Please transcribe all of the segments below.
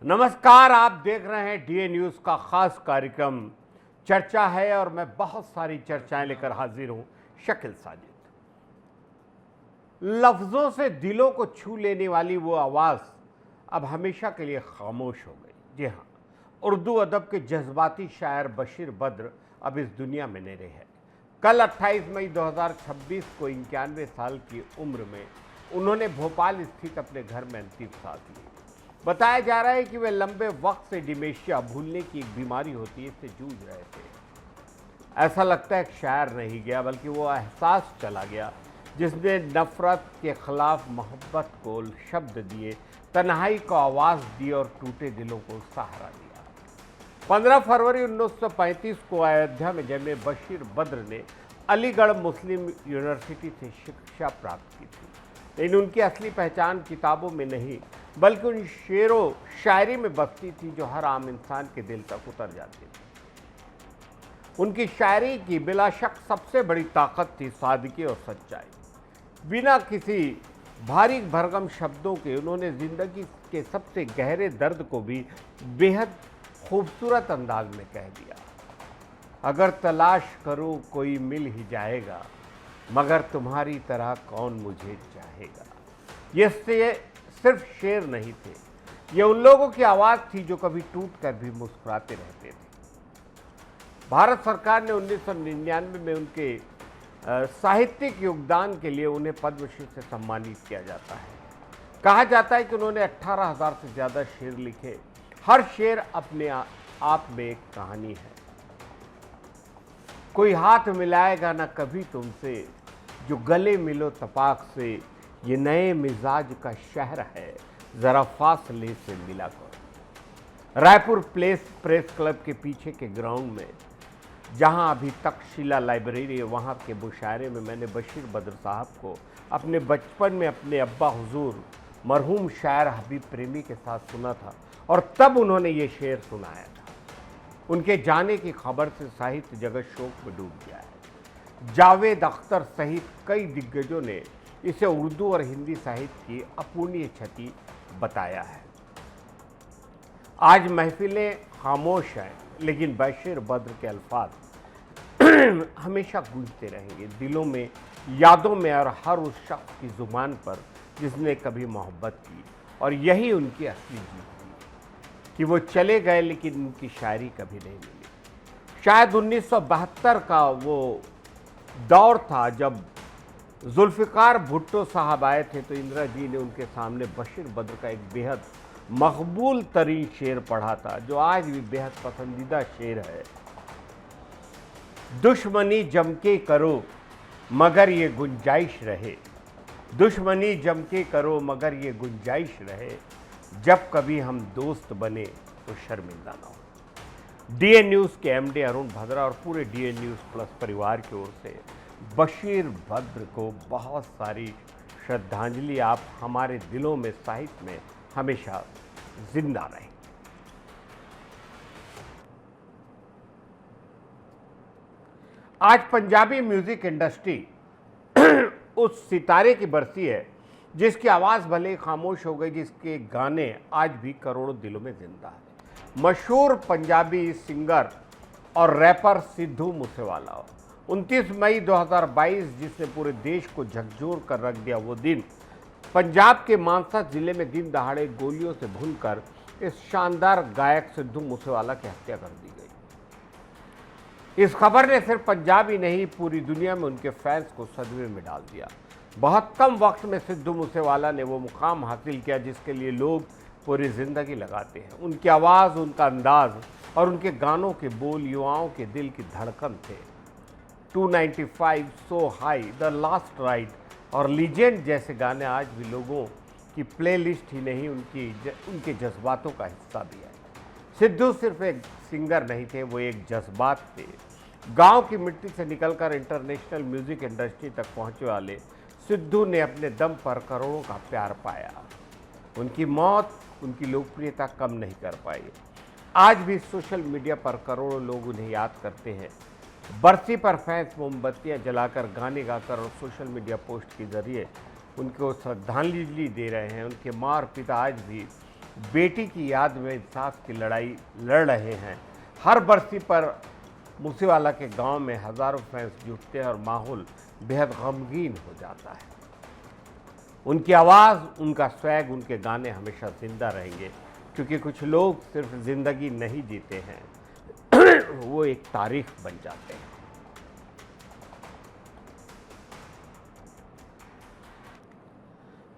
नमस्कार, आप देख रहे हैं डीए न्यूज़ का खास कार्यक्रम चर्चा है और मैं बहुत सारी चर्चाएं लेकर हाजिर हूं। शकील साजिद। लफ्ज़ों से दिलों को छू लेने वाली वो आवाज़ अब हमेशा के लिए खामोश हो गई। जी हाँ, उर्दू अदब के जज्बाती शायर बशीर बद्र अब इस दुनिया में नहीं रहे। कल 28 मई 2026 को 91 साल की उम्र में उन्होंने भोपाल स्थित अपने घर में अंतिम सांस ली। बताया जा रहा है कि वे लंबे वक्त से डिमेंशिया, भूलने की एक बीमारी होती है, इससे जूझ रहे थे। ऐसा लगता है कि शायर नहीं गया बल्कि वो एहसास चला गया जिसने नफरत के खिलाफ मोहब्बत को शब्द दिए, तन्हाई को आवाज़ दी और टूटे दिलों को सहारा दिया। 15 फरवरी 1935 को अयोध्या में जन्मे बशीर बद्र ने अलीगढ़ मुस्लिम यूनिवर्सिटी से शिक्षा प्राप्त की थी, लेकिन उनकी असली पहचान किताबों में नहीं बल्कि उन शेरों शायरी में बसती थी जो हर आम इंसान के दिल तक उतर जाती थी। उनकी शायरी की बिला शक सबसे बड़ी ताकत थी सादगी और सच्चाई। बिना किसी भारी भरकम शब्दों के उन्होंने जिंदगी के सबसे गहरे दर्द को भी बेहद खूबसूरत अंदाज में कह दिया। अगर तलाश करो कोई मिल ही जाएगा, मगर तुम्हारी तरह कौन मुझे चाहेगा। ये सिर्फ शेर नहीं थे, ये उन लोगों की आवाज़ थी जो कभी टूट कर भी मुस्कुराते रहते थे। भारत सरकार ने 1999 में उनके साहित्यिक योगदान के लिए उन्हें पद्मश्री से सम्मानित किया जाता है। कहा जाता है कि उन्होंने 18,000 से ज़्यादा शेर लिखे। हर शेर अपने आप में एक कहानी है। कोई हाथ मिलाएगा ना कभी तुमसे, जो गले मिलो तपाक से, ये नए मिजाज का शहर है, ज़रा फासले से मिला करो। रायपुर प्रेस क्लब के पीछे के ग्राउंड में, जहां अभी तक्षशिला लाइब्रेरी है, वहां के मुशायरे में मैंने बशीर बद्र साहब को अपने बचपन में अपने अब्बा हुजूर मरहूम शायर हबीब प्रेमी के साथ सुना था और तब उन्होंने ये शेर सुनाया था। उनके जाने की खबर से साहित्य जगत शोक में डूब गया है। जावेद अख्तर सहित कई दिग्गजों ने इसे उर्दू और हिंदी साहित्य की अपूर्णीय क्षति बताया है। आज महफिलें खामोश हैं, लेकिन बशीर बद्र के अल्फाज हमेशा गूंजते रहेंगे, दिलों में, यादों में और हर उस शख्स की जुबान पर जिसने कभी मोहब्बत की। और यही उनकी असली जीत थी कि वो चले गए लेकिन उनकी शायरी कभी नहीं मिली। शायद 1972 का वो दौर था जब जुल्फ़िकार भुट्टो साहब आए थे, तो इंदिरा जी ने उनके सामने बशीर बद्र का एक बेहद मकबूल तरीन शेर पढ़ा था, जो आज भी बेहद पसंदीदा शेर है। दुश्मनी जम के करो मगर ये गुंजाइश रहे, दुश्मनी जम के करो मगर ये गुंजाइश रहे, जब कभी हम दोस्त बने तो शर्मिंदा ना हो। डीए न्यूज़ के एमडी अरुण भद्रा और पूरे डीए न्यूज़ प्लस परिवार की ओर से बशीर बद्र को बहुत सारी श्रद्धांजलि। आप हमारे दिलों में, साहित्य में हमेशा जिंदा रहें। आज पंजाबी म्यूजिक इंडस्ट्री उस सितारे की बरसी है जिसकी आवाज़ भले खामोश हो गई, जिसके गाने आज भी करोड़ों दिलों में जिंदा है। मशहूर पंजाबी सिंगर और रैपर सिद्धू मूसेवाला 29 मई 2022, जिसने पूरे देश को झकझोर कर रख दिया, वो दिन पंजाब के मानसा जिले में दिन दहाड़े गोलियों से भूनकर इस शानदार गायक सिद्धू मूसेवाला की हत्या कर दी गई। इस खबर ने सिर्फ पंजाब ही नहीं, पूरी दुनिया में उनके फैंस को सदमे में डाल दिया। बहुत कम वक्त में सिद्धू मूसेवाला ने वो मुकाम हासिल किया जिसके लिए लोग पूरी ज़िंदगी लगाते हैं। उनकी आवाज़, उनका अंदाज़ और उनके गानों के बोल युवाओं के दिल की धड़कन थे। 295, सो हाई, द लास्ट राइड और लीजेंड जैसे गाने आज भी लोगों की प्लेलिस्ट ही नहीं, उनके जज्बातों का हिस्सा भी है। सिद्धू सिर्फ एक सिंगर नहीं थे, वो एक जज्बात थे। गांव की मिट्टी से निकलकर इंटरनेशनल म्यूजिक इंडस्ट्री तक पहुंचने वाले सिद्धू ने अपने दम पर करोड़ों का प्यार पाया। उनकी मौत उनकी लोकप्रियता कम नहीं कर पाई। आज भी सोशल मीडिया पर करोड़ों लोग उन्हें याद करते हैं। बरसी पर फैंस मोमबत्तियां जलाकर, गाने गाकर और सोशल मीडिया पोस्ट के जरिए उनको श्रद्धांजलि दे रहे हैं। उनके माँ और पिता आज भी बेटी की याद में इंसाफ की लड़ाई लड़ रहे हैं। हर बरसी पर मूसेवाला के गांव में हजारों फैंस जुटते हैं और माहौल बेहद गमगीन हो जाता है। उनकी आवाज़, उनका स्वैग, उनके गाने हमेशा जिंदा रहेंगे, क्योंकि कुछ लोग सिर्फ जिंदगी नहीं जीते हैं, वो एक तारीख बन जाते हैं।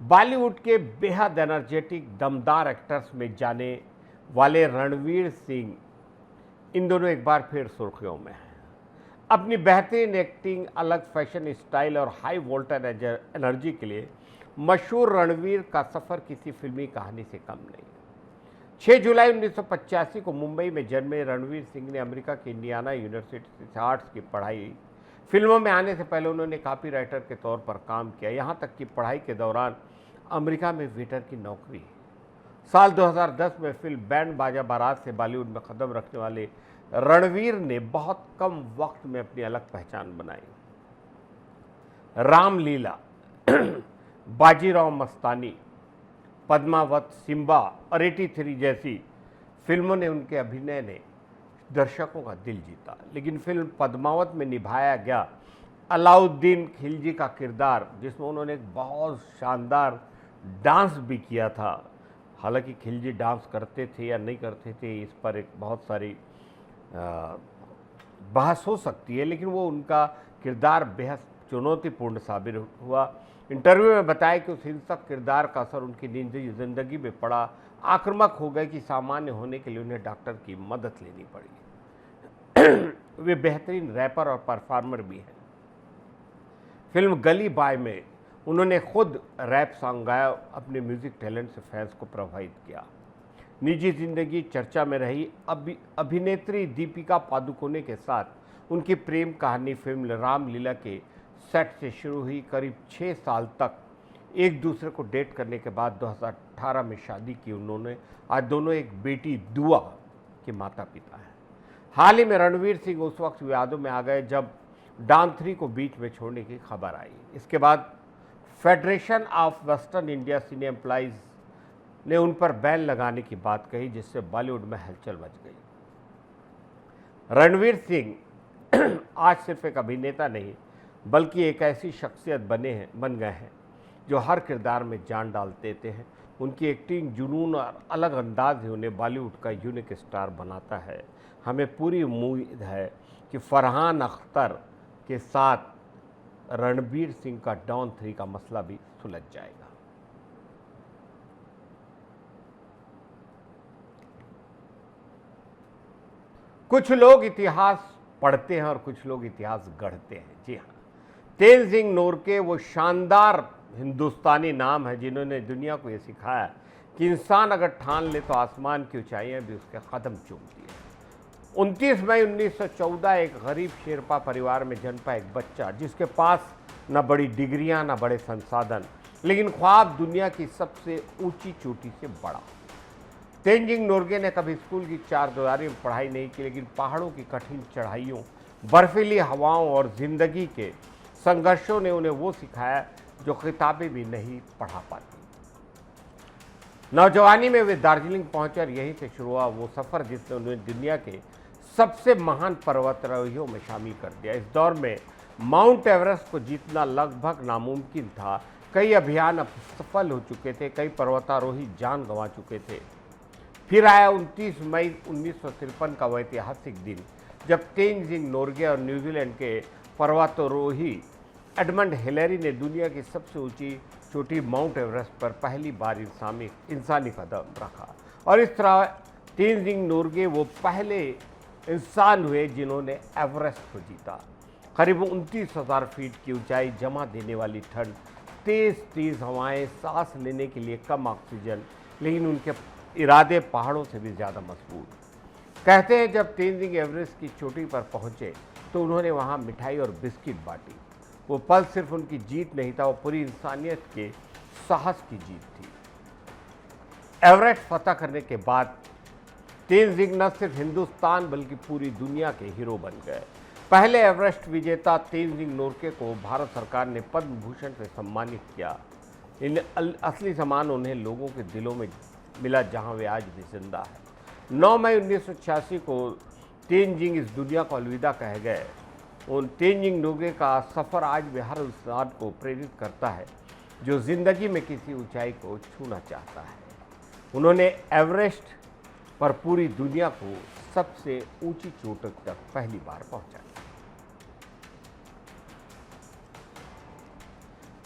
बॉलीवुड के बेहद एनर्जेटिक दमदार एक्टर्स में जाने वाले रणवीर सिंह इन दोनों एक बार फिर सुर्खियों में हैं। अपनी बेहतरीन एक्टिंग, अलग फैशन स्टाइल और हाई वोल्टेज एनर्जी के लिए मशहूर रणवीर का सफ़र किसी फिल्मी कहानी से कम नहीं। 6 जुलाई 1985 को मुंबई में जन्मे रणवीर सिंह ने अमेरिका की इंडियाना यूनिवर्सिटी से आर्ट्स की पढ़ाई। फिल्मों में आने से पहले उन्होंने कॉपी राइटर के तौर पर काम किया, यहाँ तक कि पढ़ाई के दौरान अमेरिका में वेटर की नौकरी। साल 2010 में फिल्म बैंड बाजा बारात से बॉलीवुड में कदम रखने वाले रणवीर ने बहुत कम वक्त में अपनी अलग पहचान बनाई। रामलीला, बाजीराव मस्तानी, पद्मावत, सिम्बा और 83 जैसी फिल्मों ने उनके अभिनय ने दर्शकों का दिल जीता। लेकिन फिल्म पद्मावत में निभाया गया अलाउद्दीन खिलजी का किरदार, जिसमें उन्होंने एक बहुत शानदार डांस भी किया था। हालांकि खिलजी डांस करते थे या नहीं करते थे, इस पर एक बहुत सारी बहस हो सकती है, लेकिन वो उनका किरदार बेहद चुनौतीपूर्ण साबित हुआ। इंटरव्यू में बताया कि उस हिंसक किरदार का असर उनकी निजी जिंदगी में पड़ा। आक्रामक हो गए कि सामान्य होने के लिए उन्हें डॉक्टर की मदद लेनी पड़ी। वे बेहतरीन रैपर और परफॉर्मर भी हैं। फिल्म गली बाय में उन्होंने खुद रैप सॉन्ग गाया, अपने म्यूजिक टैलेंट से फैंस को प्रभावित किया। निजी जिंदगी चर्चा में रही। अभिनेत्री दीपिका पादुकोणे के साथ उनकी प्रेम कहानी फिल्म रामलीला के सेट से शुरू हुई। करीब 6 साल तक एक दूसरे को डेट करने के बाद 2018 में शादी की उन्होंने। आज दोनों एक बेटी दुआ के माता पिता हैं। हाल ही में रणवीर सिंह उस वक्त विवादों में आ गए जब डॉन 3 को बीच में छोड़ने की खबर आई। इसके बाद federation of western India cine employees ने उन पर बैन लगाने की बात कही, जिससे बॉलीवुड में हलचल मच गई। रणवीर सिंह आज सिर्फ एक अभिनेता नहीं, बल्कि एक ऐसी शख्सियत बन गए हैं जो हर किरदार में जान डाल देते हैं। उनकी एक्टिंग, जुनून और अलग अंदाज ही उन्हें बॉलीवुड का यूनिक स्टार बनाता है। हमें पूरी उम्मीद है कि फरहान अख्तर के साथ रणवीर सिंह का डॉन 3 का मसला भी सुलझ जाएगा। कुछ लोग इतिहास पढ़ते हैं और कुछ लोग इतिहास गढ़ते हैं। जी हाँ, तेनजिंग नोरके वो शानदार हिंदुस्तानी नाम है जिन्होंने दुनिया को ये सिखाया कि इंसान अगर ठान ले तो आसमान की ऊंचाइयां भी उसके कदम चूमती है। 29 मई 1914 एक गरीब शेरपा परिवार में जन्मा एक बच्चा, जिसके पास न बड़ी डिग्रियां न बड़े संसाधन, लेकिन ख्वाब दुनिया की सबसे ऊंची चोटी से बड़ा। तेनजिंग नोरगे ने कभी स्कूल की चारदीवारी में पढ़ाई नहीं की, लेकिन पहाड़ों की कठिन चढ़ाइयों, बर्फीली हवाओं और जिंदगी के संघर्षों ने उन्हें वो सिखाया जो किताबें भी नहीं पढ़ा पाती। नौजवानी में वे दार्जिलिंग पहुंचे और यहीं से शुरू हुआ वो सफ़र जिसने उन्हें दुनिया के सबसे महान पर्वतारोहियों में शामिल कर दिया। इस दौर में माउंट एवरेस्ट को जीतना लगभग नामुमकिन था। कई अभियान असफल हो चुके थे, कई पर्वतारोही जान गंवा चुके थे। फिर आया 29 मई 1953 का वह ऐतिहासिक दिन जब तेनजिंग नोरगे और न्यूजीलैंड के पर्वतारोही एडमंड हिलेरी ने दुनिया की सबसे ऊंची चोटी माउंट एवरेस्ट पर पहली बार इंसानी कदम रखा। और इस तरह तेनजिंग नोरगे वो पहले इंसान हुए जिन्होंने एवरेस्ट को जीता। करीब 29,000 फीट की ऊंचाई, जमा देने वाली ठंड, तेज़ हवाएं, सांस लेने के लिए कम ऑक्सीजन, लेकिन उनके इरादे पहाड़ों से भी ज़्यादा मजबूत। कहते हैं जब तेनजिंग एवरेस्ट की चोटी पर पहुंचे तो उन्होंने वहां मिठाई और बिस्किट बांटी। वो पल सिर्फ उनकी जीत नहीं था, वो पूरी इंसानियत के साहस की जीत थी। एवरेस्ट फतह करने के बाद तेनजिंग न सिर्फ हिंदुस्तान बल्कि पूरी दुनिया के हीरो बन गए। पहले एवरेस्ट विजेता तेनजिंग नोरगे को भारत सरकार ने पद्म भूषण से सम्मानित किया। इन असली सम्मान उन्हें लोगों के दिलों में मिला जहां वे आज भी जिंदा है। 9 मई 1986 को तेनजिंग इस दुनिया को अलविदा कह गए। उन तेनजिंग नोर्गे का सफ़र आज भी हर इंसान को प्रेरित करता है जो जिंदगी में किसी ऊंचाई को छूना चाहता है। उन्होंने एवरेस्ट पर पूरी दुनिया को सबसे ऊंची चोटी तक पहली बार पहुंचाया।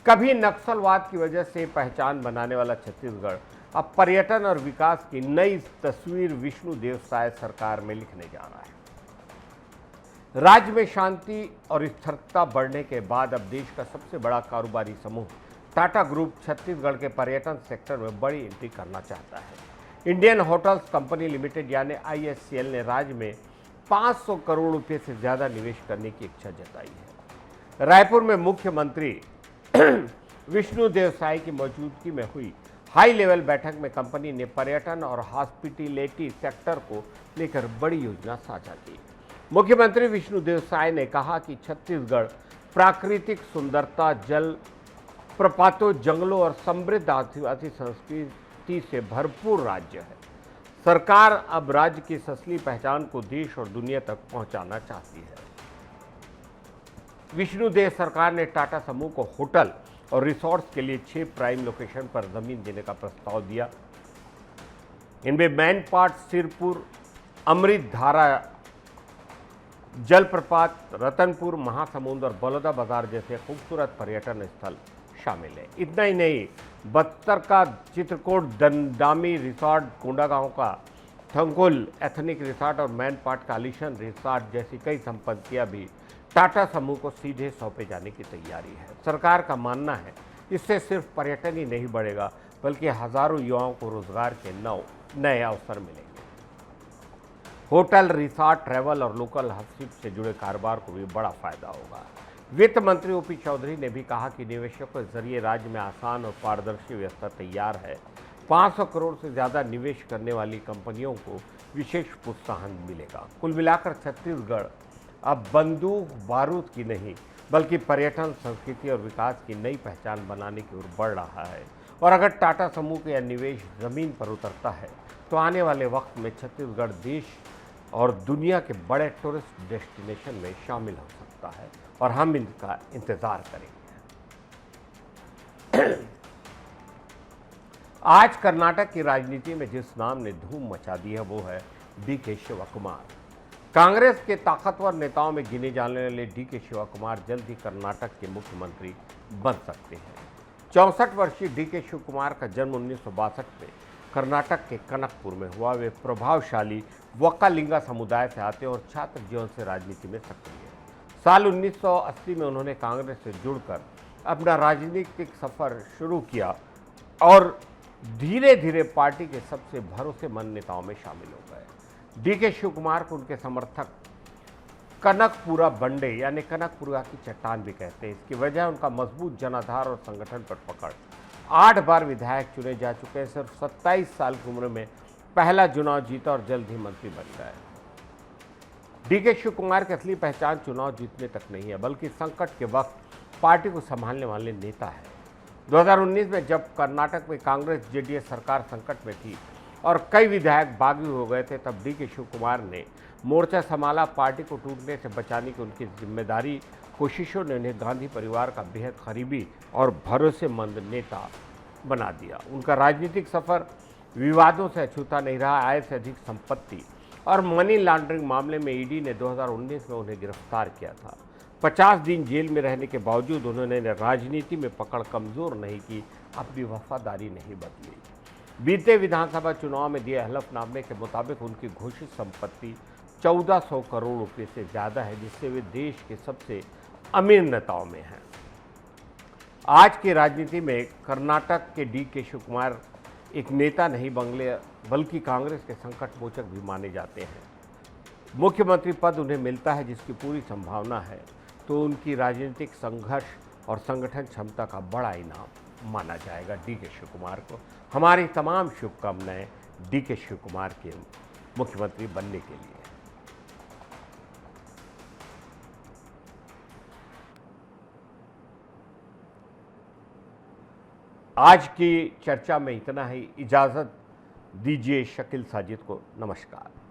कभी नक्सलवाद की वजह से पहचान बनाने वाला छत्तीसगढ़ अब पर्यटन और विकास की नई तस्वीर विष्णुदेव साय सरकार में लिखने जा रहा है। राज्य में शांति और स्थिरता बढ़ने के बाद अब देश का सबसे बड़ा कारोबारी समूह टाटा ग्रुप छत्तीसगढ़ के पर्यटन सेक्टर में बड़ी एंट्री करना चाहता है। इंडियन होटल्स कंपनी लिमिटेड यानी IHCL ने राज्य में 500 करोड़ रुपए से ज़्यादा निवेश करने की इच्छा जताई है। रायपुर में मुख्यमंत्री विष्णुदेव साय की मौजूदगी में हुई हाई लेवल बैठक में कंपनी ने पर्यटन और हॉस्पिटैलिटी सेक्टर को लेकर बड़ी योजना साझा की। मुख्यमंत्री विष्णुदेव साय ने कहा कि छत्तीसगढ़ प्राकृतिक सुंदरता, जल प्रपातों, जंगलों और समृद्ध आदिवासी संस्कृति से भरपूर राज्य है। सरकार अब राज्य की असली पहचान को देश और दुनिया तक पहुंचाना चाहती है। विष्णुदेव सरकार ने टाटा समूह को होटल और रिसोर्ट्स के लिए 6 प्राइम लोकेशन पर जमीन देने का प्रस्ताव दिया। इनमें मैनपाट, सिरपुर, अमृत धारा जलप्रपात, रतनपुर, महासमुंद और बलौदा बाजार जैसे खूबसूरत पर्यटन स्थल शामिल है। इतना ही नहीं, बस्तर का चित्रकोट दंडामी रिसॉर्ट, कोंडागांव का थंगुल एथनिक रिसॉर्ट और मैनपाट का आलिशान रिसॉर्ट जैसी कई संपत्तियां भी टाटा समूह को सीधे सौंपे जाने की तैयारी है। सरकार का मानना है इससे सिर्फ पर्यटन ही नहीं बढ़ेगा बल्कि हजारों युवाओं को रोजगार के नए अवसर मिलेंगे। होटल, रिसॉर्ट, ट्रैवल और लोकल हस्तशिल्प से जुड़े कारोबार को भी बड़ा फायदा होगा। वित्त मंत्री OP चौधरी ने भी कहा कि निवेशकों के जरिए राज्य में आसान और पारदर्शी व्यवस्था तैयार है। 500 करोड़ से ज़्यादा निवेश करने वाली कंपनियों को विशेष प्रोत्साहन मिलेगा। कुल मिलाकर छत्तीसगढ़ अब बंदूक बारूद की नहीं बल्कि पर्यटन, संस्कृति और विकास की नई पहचान बनाने की ओर बढ़ रहा है। और अगर टाटा समूह का यह निवेश जमीन पर उतरता है तो आने वाले वक्त में छत्तीसगढ़ देश और दुनिया के बड़े टूरिस्ट डेस्टिनेशन में शामिल हो सकता है और हम इनका इंतजार करेंगे। आज कर्नाटक की राजनीति में जिस नाम ने धूम मचा दी है वो है DK शिव कुमार। कांग्रेस के ताकतवर नेताओं में गिने जाने वाले DK शिव कुमार जल्द ही कर्नाटक के मुख्यमंत्री बन सकते हैं। 64 वर्षीय DK शिव कुमार का जन्म 1962 में कर्नाटक के कनकपुर में हुआ। वे प्रभावशाली वक्कालिंगा समुदाय से आते और छात्र जीवन से राजनीति में सक्रिय हैं। साल 1980 में उन्होंने कांग्रेस से जुड़कर अपना राजनीतिक सफर शुरू किया और धीरे धीरे पार्टी के सबसे भरोसेमंद नेताओं में शामिल हो गए। DK शिव कुमार को उनके समर्थक कनकपुरा बंडे यानी कनकपुरा की चट्टान भी कहते हैं। इसकी वजह उनका मजबूत जनाधार और संगठन पर पकड़। 8 बार विधायक चुने जा चुके हैं। सिर्फ 27 साल की उम्र में पहला चुनाव जीता और जल्द ही मंत्री बन गए। DK शिव कुमार की असली पहचान चुनाव जीतने तक नहीं है बल्कि संकट के वक्त पार्टी को संभालने वाले नेता है। 2019 में जब कर्नाटक में कांग्रेस JDS सरकार संकट में थी और कई विधायक बागी हो गए थे तब DK शिव कुमार ने मोर्चा संभाला। पार्टी को टूटने से बचाने की उनकी जिम्मेदारी कोशिशों ने उन्हें गांधी परिवार का बेहद करीबी और भरोसेमंद नेता बना दिया। उनका राजनीतिक सफर विवादों से अछूता नहीं रहा। आय से अधिक संपत्ति और मनी लॉन्ड्रिंग मामले में ED ने 2019 में उन्हें गिरफ्तार किया था। 50 दिन जेल में रहने के बावजूद उन्होंने राजनीति में पकड़ कमजोर नहीं की, अपनी वफादारी नहीं बदली। बीते विधानसभा चुनाव में दिए हलफनामे के मुताबिक उनकी घोषित संपत्ति 1400 करोड़ रुपए से ज़्यादा है, जिससे वे देश के सबसे अमीर नेताओं में हैं। आज की राजनीति में कर्नाटक के DK शिव कुमार एक नेता नहीं बल्कि कांग्रेस के संकट मोचक भी माने जाते हैं। मुख्यमंत्री पद उन्हें मिलता है जिसकी पूरी संभावना है तो उनकी राजनीतिक संघर्ष और संगठन क्षमता का बड़ा इनाम माना जाएगा DK शिव कुमार को। हमारी तमाम शुभकामनाएं DK शिव कुमार के मुख्यमंत्री बनने के लिए। आज की चर्चा में इतना ही। इजाज़त दीजिए शकील साजिद को नमस्कार।